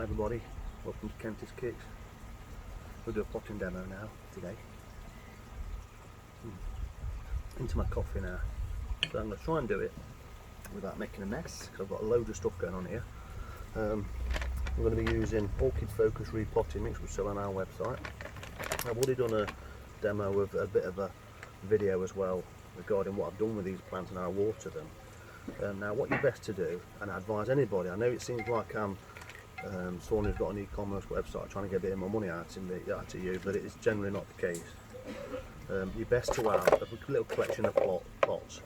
everybody, welcome to Kentish Kicks. We'll do a potting demo now today. Into my coffee now. So I'm going to try and do it without making a mess because I've got a load of stuff going on here. I'm going to be using orchid focus repotting mix we sell on our website. I've already done a demo of a bit of a video as well regarding what I've done with these plants and how I water them. Now what you're best to do, and I advise anybody, I know it seems like I'm someone who's got an e-commerce website trying to get a bit of my money out of you, but it's generally not the case. You're best to have a little collection of pots.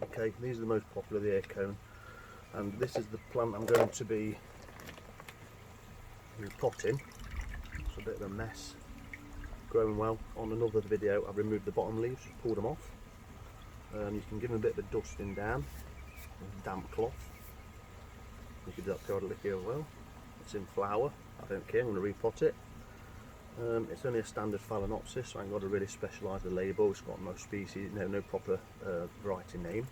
Okay, these are the most popular, the air cone, and this is the plant I'm going to be repotting. It's a bit of a mess, growing well. On another video I've removed the bottom leaves, just pulled them off. You can give them a bit of a dusting down with a damp cloth. You can do that periodically as well. It's in flower, I don't care, I'm going to repot it. It's only a standard Phalaenopsis, so I ain't got to really specialise the label. It's got no species, no proper variety name.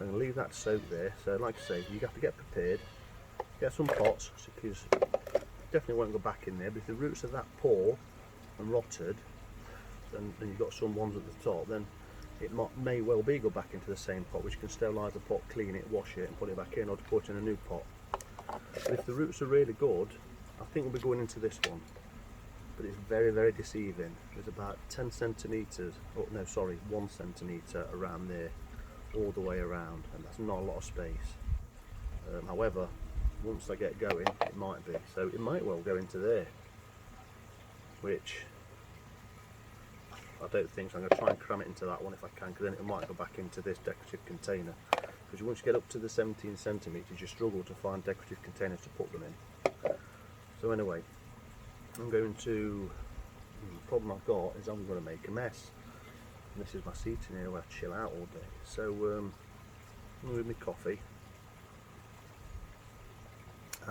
I'm going to leave that to soak there. So like I say, you have to get prepared, get some pots, because definitely won't go back in there, but if the roots are that poor and rotted, and you've got some ones at the top, then it may well be go back into the same pot, which can sterilise the pot, clean it, wash it and put it back in, or to put in a new pot. But if the roots are really good, I think we'll be going into this one. But it's very, very deceiving. There's about 10 centimetres, oh no sorry, 1 centimetre around there, all the way around, and that's not a lot of space. However, once I get going, it might be. So it might well go into there, which I don't think so. I'm going to try and cram it into that one if I can, because then it might go back into this decorative container. Because once you get up to the 17 centimetres, you struggle to find decorative containers to put them in. So anyway, I'm going to, the problem I've got is I'm going to make a mess. And this is my seating here where I chill out all day. So I'm going to have my coffee.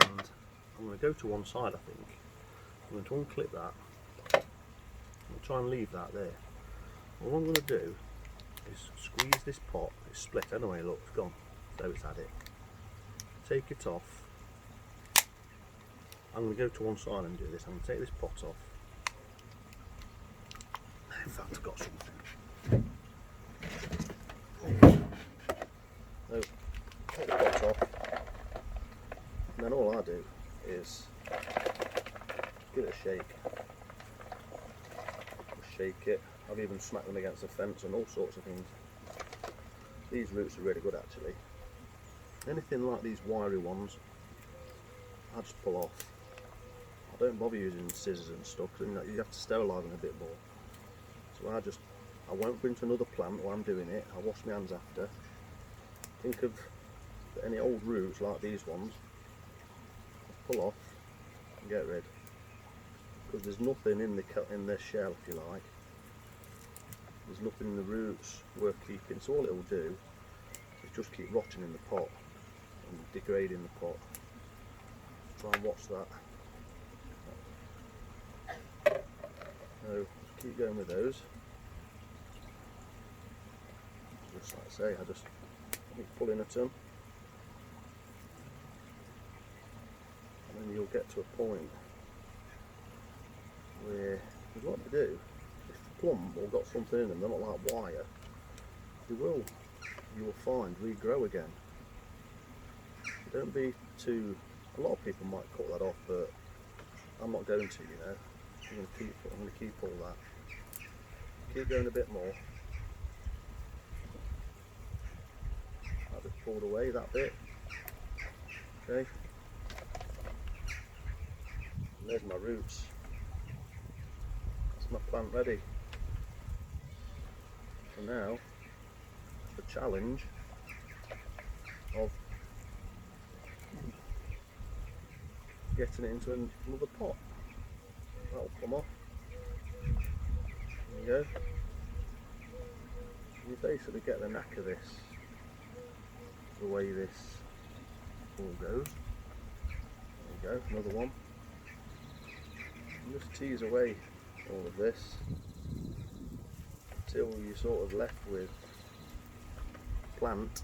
And I'm going to go to one side, I think. I'm going to unclip that. I'll try and leave that there. All I'm going to do is squeeze this pot. It's split anyway, look, it's gone. So it's had it. Take it off. I'm going to go to one side and do this. I'm going to take this pot off. In fact, I've got something. So, take the pot off. And then all I do is give it a shake. Shake it. I've even smacked them against the fence and all sorts of things. These roots are really good actually. Anything like these wiry ones, I just pull off. I don't bother using scissors and stuff because you have to sterilise them a bit more. So I won't go into another plant while I'm doing it. I'll wash my hands after. Think of any old roots like these ones, pull off and get rid. Because there's nothing in the shell, if you like. There's nothing in the roots worth keeping. So all it will do is just keep rotting in the pot and degrading the pot. Try and watch that. So just keep going with those. Just like I say, I just keep pulling at them, and then you'll get to a point where, what to do, if the plum or got something in them, they're not like wire, you will find regrow again. Don't be too, a lot of people might cut that off, but I'm not going to, you know. I'm going to keep all that. Keep going a bit more. I just pulled away that bit. Okay. And there's my roots. My plant ready. So now the challenge of getting it into another pot. That'll come off. There you go. You basically get the knack of this, the way this all goes. There you go, another one. And just tease away all of this until you're sort of left with plant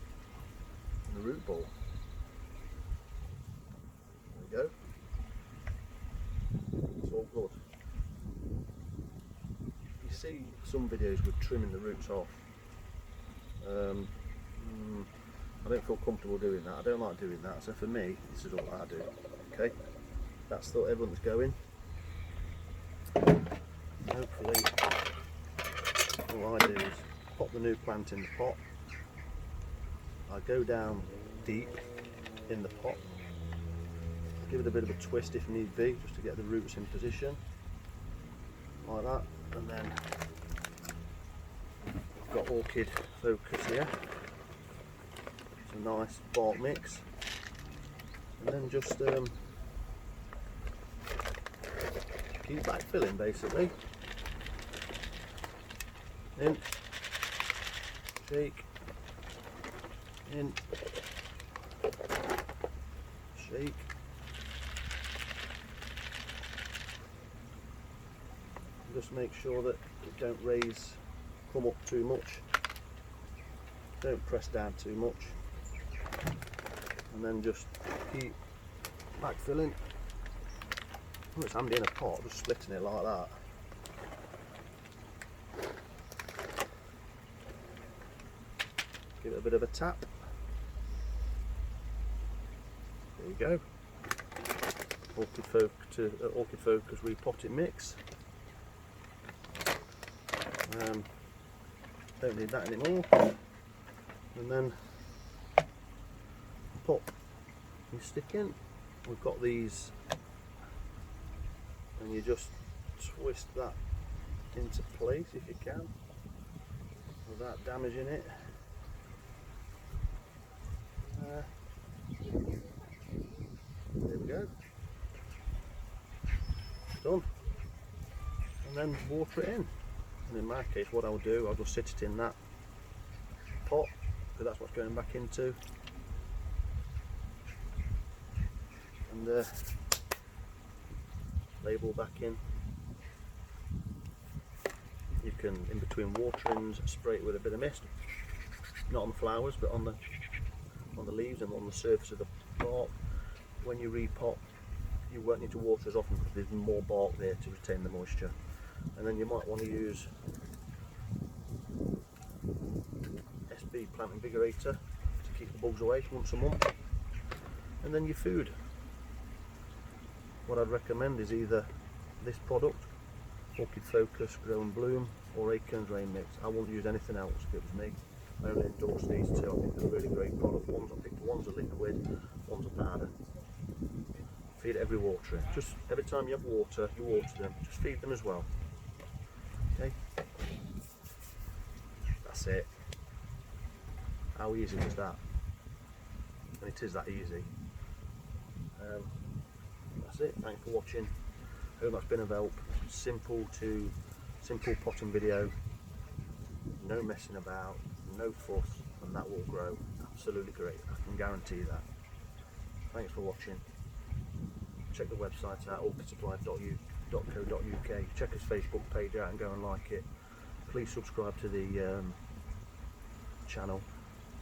and the root ball. There we go. good. You see some videos with trimming the roots off. I don't feel comfortable doing that. I don't like doing that. So for me, this is all I do. Okay, that's the everyone's going. Hopefully, all I do is pop the new plant in the pot. I go down deep in the pot, give it a bit of a twist if need be, just to get the roots in position, like that. And then I've got Orchid Focus here. It's a nice bark mix, and then just keep backfilling basically. In, shake, in, shake. Just make sure that it don't come up too much. Don't press down too much. And then just keep backfilling. Oh, it's handy in a pot, just splitting it like that. Give it a bit of a tap. There you go. Orchid Focus repotting mix. Don't need that anymore. And then pop your stick in. We've got these, and you just twist that into place if you can, without damaging it. There we go. Done. And then water it in. And in my case, what I'll do, I'll just sit it in that pot, because that's what's going back into. And label back in. You can, in between waterings, spray it with a bit of mist. Not on the flowers, but on the leaves and on the surface of the bark. When you repot, you won't need to water as often because there's more bark there to retain the moisture. And then you might want to use SB Plant Invigorator to keep the bugs away once a month. And then your food. What I'd recommend is either this product, Orchid Focus Grow and Bloom, or Acorns Rain Mix. I won't use anything else if it was me. I only endorse these two. I think they're really great products. One's a liquid, one's a powder. Feed it every watering. Just every time you have water, you water them. Just feed them as well. Okay. That's it. How easy was that? And it is that easy. That's it. Thanks for watching. Hope that's been of help. Simple potting video. No messing about. No fuss, and that will grow absolutely great. I can guarantee that. Thanks for watching. Check the website out, orchidsupply.co.uk. Check his Facebook page out and go and like it. Please subscribe to the channel.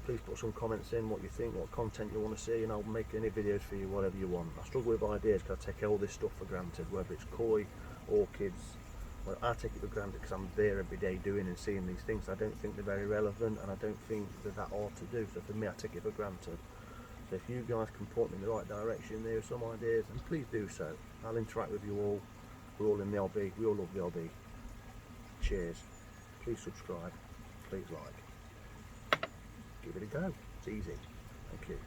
Please put some comments in, what you think, what content you want to see, and I'll make any videos for you, whatever you want. I struggle with ideas because I take all this stuff for granted, whether it's koi, orchids. Well, I take it for granted because I'm there every day doing and seeing these things. I don't think they're very relevant, and I don't think they're that hard to do. So for me, I take it for granted. So if you guys can point me in the right direction, there are some ideas, and please do so. I'll interact with you all. We're all in the hobby. We all love the hobby. Cheers. Please subscribe. Please like. Give it a go. It's easy. Thank you.